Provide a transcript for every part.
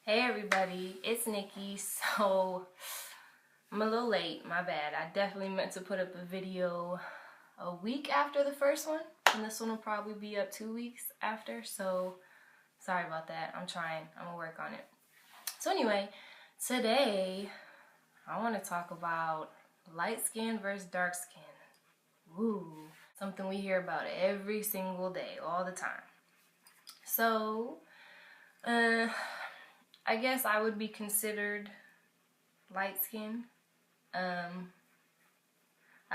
Hey everybody, it's Nikki. So I'm a little late, my bad. I definitely meant to put up a video a week after the first one, and this one will probably be up 2 weeks after, so sorry about that. I'm gonna work on it. So anyway, today I want to talk about light skin versus dark skin. Woo, something we hear about every single day, all the time. So, I guess I would be considered light skin. I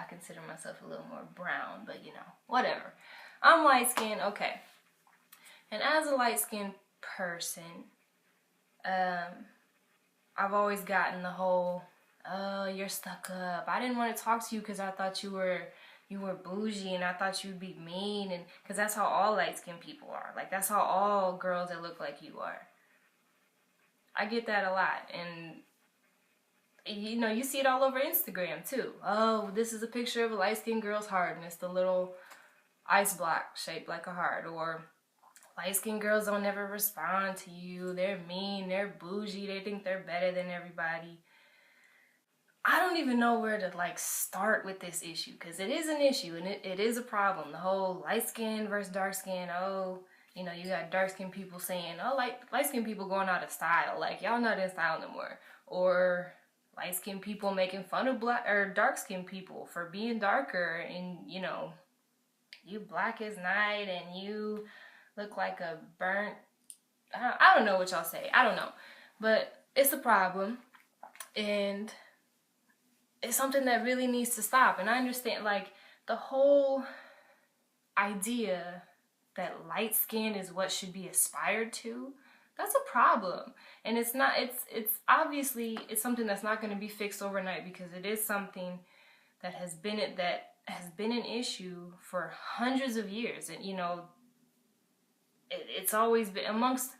consider myself a little more brown, but whatever. I'm light skinned, okay. And as a light skinned person, I've always gotten the whole, oh, you're stuck up. I didn't want to talk to you because I thought you were bougie and I thought you'd be mean, and because that's how all light skinned people are. Like, that's how all girls that look like you are. I get that a lot, and you see it all over Instagram too. Oh, this is a picture of a light-skinned girl's heart, and it's the little ice block shaped like a heart. Or light-skinned girls don't ever respond to you. They're mean, they're bougie, they think they're better than everybody. I don't even know where to start with this issue, because it is an issue and it is a problem. The whole light skin versus dark skin. Oh, you got dark skinned people saying, oh, light skinned people going out of style. Like, y'all not in style no more. Or light skinned people making fun of black or dark skinned people for being darker, and you black as night and you look like a burnt. I don't know what y'all say. I don't know, but it's a problem, and it's something that really needs to stop. And I understand the whole idea that light skin is what should be aspired to. That's a problem. And it's not, it's obviously, it's something that's not going to be fixed overnight, because it is something that has been an issue for hundreds of years. And it's always been amongst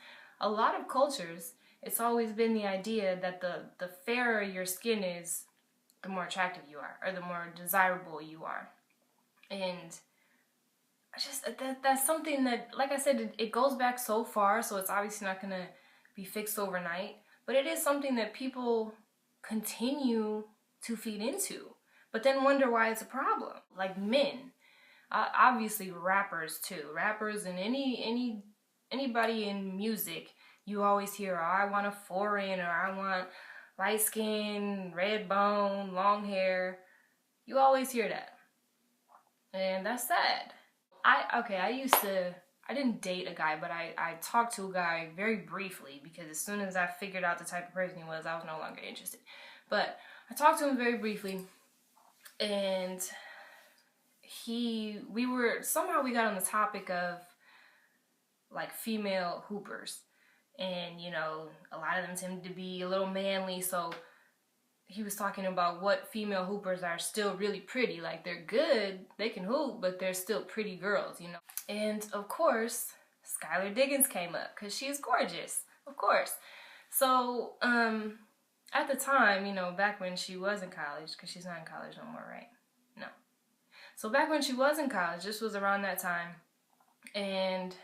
a lot of cultures. It's always been the idea that the fairer your skin is, the more attractive you are, or the more desirable you are. And that's something that, like I said, it goes back so far, so it's obviously not going to be fixed overnight. But it is something that people continue to feed into, but then wonder why it's a problem. Like men, obviously rappers too. Rappers and anybody in music, you always hear, oh, I want a foreign, or I want light skin, red bone, long hair. You always hear that. And that's sad. I didn't date a guy, but I talked to a guy very briefly, because as soon as I figured out the type of person he was, I was no longer interested. But I talked to him very briefly, and we got on the topic of female hoopers. And a lot of them tend to be a little manly, so he was talking about what female hoopers are still really pretty. Like, they're good, they can hoop, but they're still pretty girls, And of course, Skylar Diggins came up, because she's gorgeous, of course. So, at the time, back when she was in college, because she's not in college no more, right? No. So back when she was in college, this was around that time, and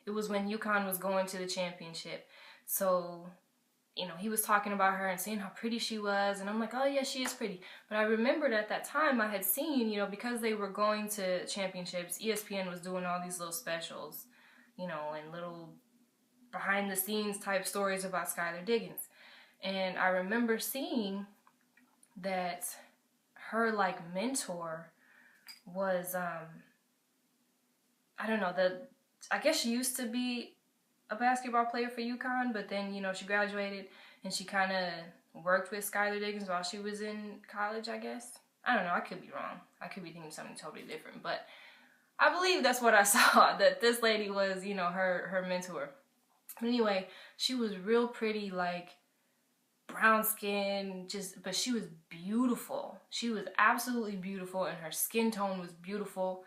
it was when UConn was going to the championship. So, he was talking about her and saying how pretty she was. And I'm like, oh yeah, she is pretty. But I remembered at that time I had seen, because they were going to championships, ESPN was doing all these little specials, and little behind the scenes type stories about Skylar Diggins. And I remember seeing that her mentor was, I don't know, I guess she used to be a basketball player for UConn, but then, she graduated and she kind of worked with Skylar Diggins while she was in college, I guess. I don't know, I could be wrong. I could be thinking something totally different, but I believe that's what I saw, that this lady was, her mentor. But anyway, she was real pretty, brown skin, but she was beautiful. She was absolutely beautiful, and her skin tone was beautiful.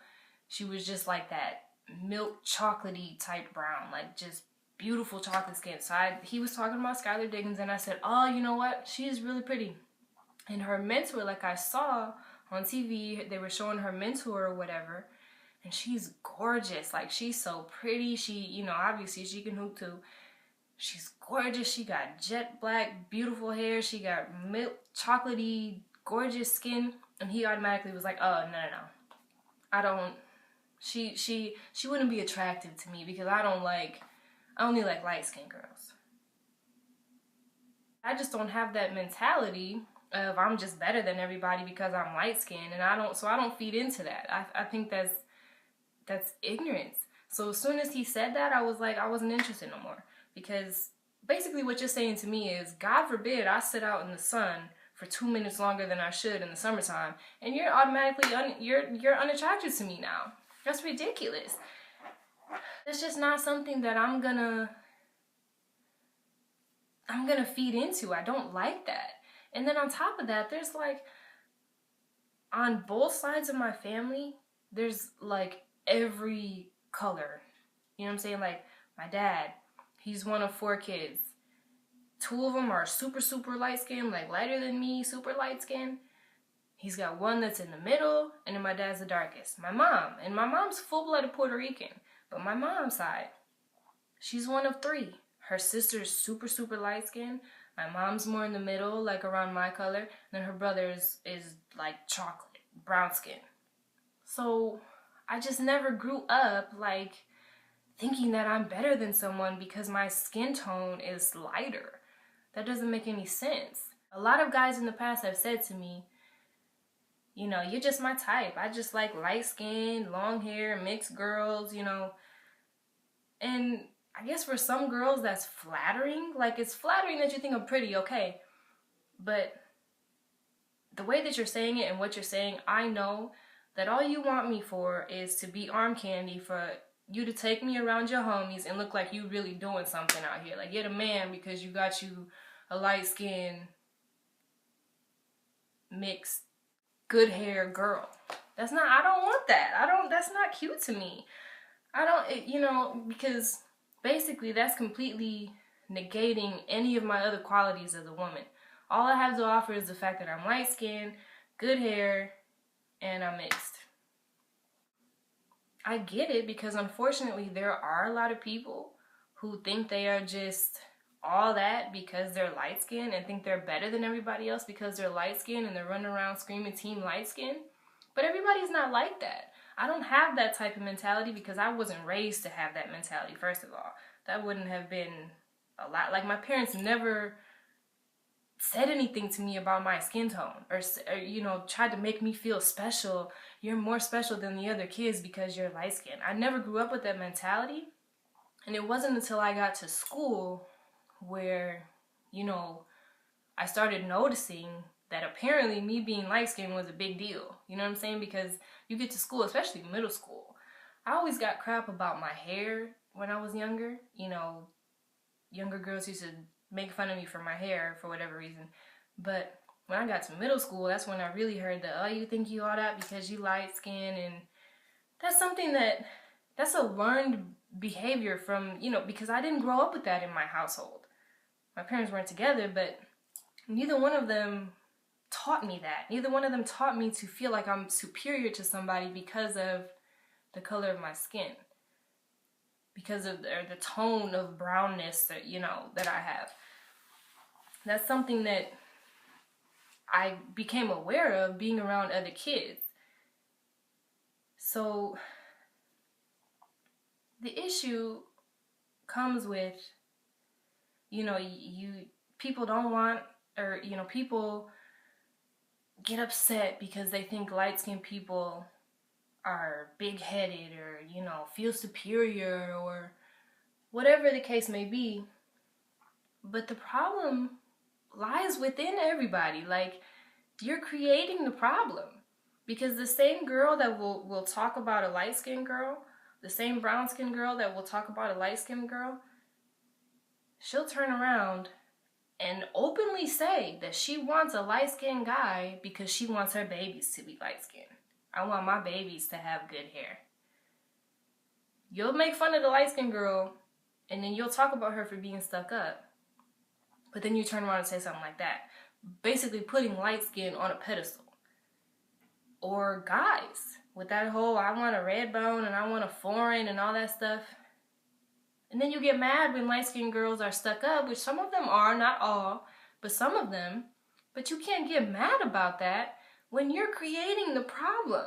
She was just like that milk chocolatey type brown, just beautiful chocolate skin. So he was talking about Skylar Diggins, and I said, oh, you know what? She is really pretty. And her mentor, I saw on TV, they were showing her mentor or whatever, and she's gorgeous. She's so pretty. She, obviously she can hoop too. She's gorgeous. She got jet black, beautiful hair. She got milk, chocolatey, gorgeous skin. And he automatically was like, oh, no. I don't, she wouldn't be attractive to me because I only like light-skinned girls. I just don't have that mentality of I'm just better than everybody because I'm light-skinned, and I don't feed into that. I think that's ignorance. So as soon as he said that, I was like, I wasn't interested no more. Because basically what you're saying to me is, God forbid I sit out in the sun for 2 minutes longer than I should in the summertime, and you're automatically you're unattracted to me now. That's ridiculous. It's just not something that I'm gonna feed into. I don't like that. And then on top of that, there's like, on both sides of my family, there's like every color. You know what I'm saying? Like, my dad, he's one of 4 kids. 2 of them are super, super light skinned, like lighter than me, super light skinned. He's got 1 that's in the middle, and then my dad's the darkest. My mom's full-blooded Puerto Rican. But my mom's side, she's one of 3. Her sister's super, super light skinned. My mom's more in the middle, like around my color. And then her brother is like chocolate, brown skin. So I just never grew up like thinking that I'm better than someone because my skin tone is lighter. That doesn't make any sense. A lot of guys in the past have said to me, you know, you're just my type. I just like light skin, long hair, mixed girls, you know. And I guess for some girls that's flattering. Like, it's flattering that you think I'm pretty, okay. But the way that you're saying it and what you're saying, I know that all you want me for is to be arm candy, for you to take me around your homies and look like you really doing something out here. Like, you're the man because you got you a light skin, mixed, good hair girl. I don't want that. That's not cute to me. You know, because basically that's completely negating any of my other qualities as a woman. All I have to offer is the fact that I'm light skinned, good hair, and I'm mixed. I get it, because unfortunately there are a lot of people who think they are just all that because they're light skinned and think they're better than everybody else because they're light skinned and they're running around screaming team light skin. But everybody's not like that. I don't have that type of mentality because I wasn't raised to have that mentality, first of all. That wouldn't have been a lot. Like, my parents never said anything to me about my skin tone or you know, tried to make me feel special. You're more special than the other kids because you're light skinned. I never grew up with that mentality. And it wasn't until I got to school where, you know, I started noticing that apparently me being light skinned was a big deal. You know what I'm saying? Because you get to school, especially middle school. I always got crap about my hair when I was younger. You know, younger girls used to make fun of me for my hair for whatever reason. But when I got to middle school, that's when I really heard that, oh, you think you all that because you light skinned. And that's something that's a learned behavior from, you know, because I didn't grow up with that in my household. My parents weren't together, but neither one of them taught me that. Neither one of them taught me to feel like I'm superior to somebody because of the color of my skin, because of the tone of brownness that, you know, that I have. That's something that I became aware of being around other kids. So the issue comes with, you know, people don't want, or, you know, people get upset because they think light-skinned people are big-headed or, you know, feel superior or whatever the case may be. But the problem lies within everybody. Like, you're creating the problem, because the same girl that will talk about a light-skinned girl, the same brown-skinned girl that will talk about a light-skinned girl, she'll turn around and openly say that she wants a light-skinned guy because she wants her babies to be light-skinned. I want my babies to have good hair. You'll make fun of the light-skinned girl, and then you'll talk about her for being stuck up. But then you turn around and say something like that, basically putting light skin on a pedestal. Or guys, with that whole, I want a red bone and I want a foreign and all that stuff. And then you get mad when light-skinned girls are stuck up, which some of them are, not all, but some of them. But you can't get mad about that when you're creating the problem.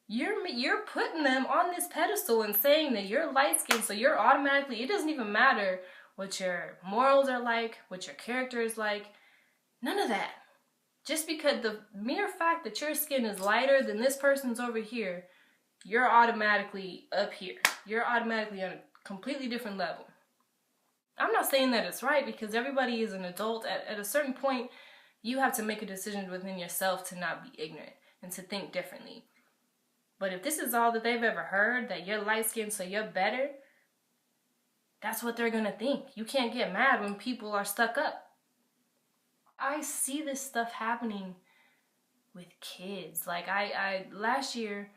You're putting them on this pedestal and saying that you're light-skinned, so you're automatically, it doesn't even matter what your morals are like, what your character is like. None of that. Just because the mere fact that your skin is lighter than this person's over here, you're automatically up here. You're automatically on a completely different level. I'm not saying that it's right, because everybody is an adult. At a certain point, you have to make a decision within yourself to not be ignorant and to think differently. But if this is all that they've ever heard, that you're light-skinned so you're better, that's what they're gonna think. You can't get mad when people are stuck up. I see this stuff happening with kids. Like I last year,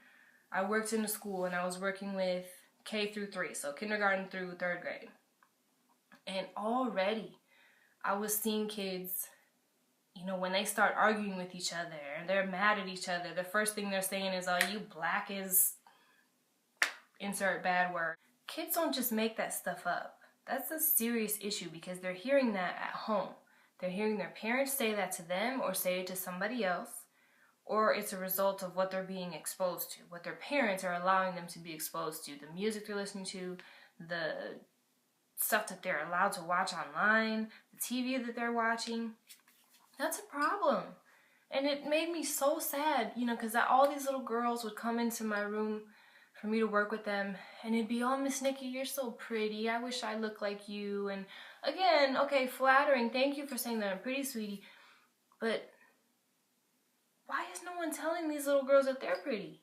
I worked in a school and I was working with K through 3, so kindergarten through 3rd grade. And already I was seeing kids, you know, when they start arguing with each other and they're mad at each other, the first thing they're saying is, oh, you black is insert bad word. Kids don't just make that stuff up. That's a serious issue, because they're hearing that at home. They're hearing their parents say that to them or say it to somebody else, or it's a result of what they're being exposed to, what their parents are allowing them to be exposed to, the music they're listening to, the stuff that they're allowed to watch online, the TV that they're watching. That's a problem. And it made me so sad, you know, because all these little girls would come into my room for me to work with them, and it'd be, oh, Miss Nikki, you're so pretty. I wish I looked like you. And again, okay, flattering. Thank you for saying that I'm pretty, sweetie. But why is no one telling these little girls that they're pretty?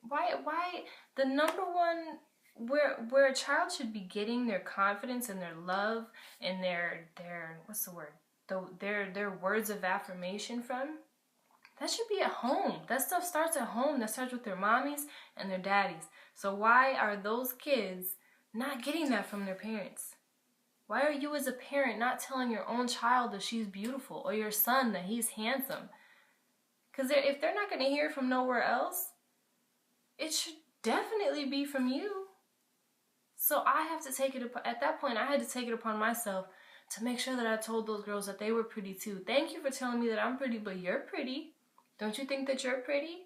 Why the number one where a child should be getting their confidence and their love and their what's the word? Their words of affirmation from, that should be at home. That stuff starts at home. That starts with their mommies and their daddies. So why are those kids not getting that from their parents? Why are you as a parent not telling your own child that she's beautiful, or your son that he's handsome? Because if they're not going to hear it from nowhere else, it should definitely be from you. So I have to take it, at that point, I had to take it upon myself to make sure that I told those girls that they were pretty too. Thank you for telling me that I'm pretty, but you're pretty. Don't you think that you're pretty?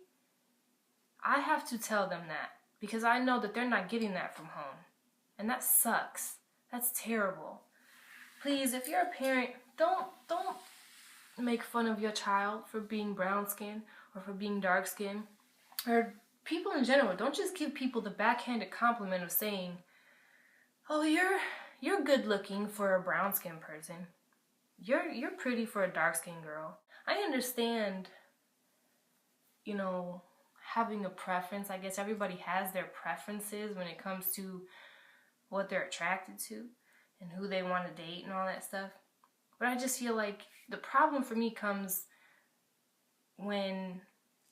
I have to tell them that, because I know that they're not getting that from home. And that sucks. That's terrible. Please, if you're a parent, don't make fun of your child for being brown skin or for being dark skin, or people in general. Don't just give people the backhanded compliment of saying, oh, you're good looking for a brown skin person. You're pretty for a dark skin girl. I understand, you know, having a preference. I guess everybody has their preferences when it comes to what they're attracted to and who they want to date and all that stuff. But I just feel like the problem for me comes when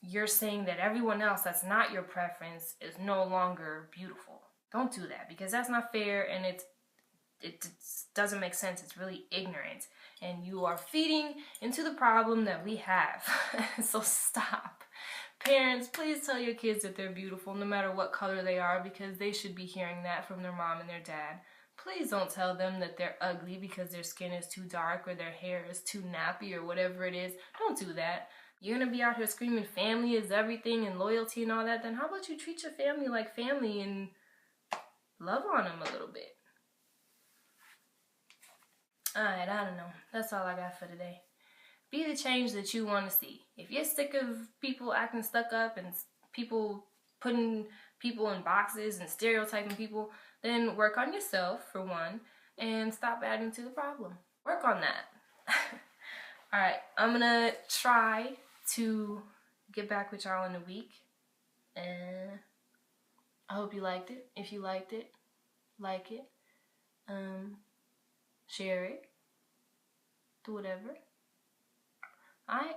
you're saying that everyone else that's not your preference is no longer beautiful. Don't do that, because that's not fair, and it doesn't make sense. It's really ignorant, and you are feeding into the problem that we have. So stop. Parents, please tell your kids that they're beautiful no matter what color they are, because they should be hearing that from their mom and their dad. Please don't tell them that they're ugly because their skin is too dark or their hair is too nappy or whatever it is. Don't do that. You're going to be out here screaming family is everything and loyalty and all that. Then how about you treat your family like family and love on them a little bit? Alright, I don't know. That's all I got for today. Be the change that you want to see. If you're sick of people acting stuck up and people putting people in boxes and stereotyping people, then work on yourself, for one, and stop adding to the problem. Work on that. Alright, I'm gonna try to get back with y'all in a week. And I hope you liked it. If you liked it, like it. Share it. Do whatever. Alright.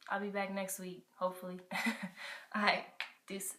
I'll be back next week, hopefully. Alright. Deuces.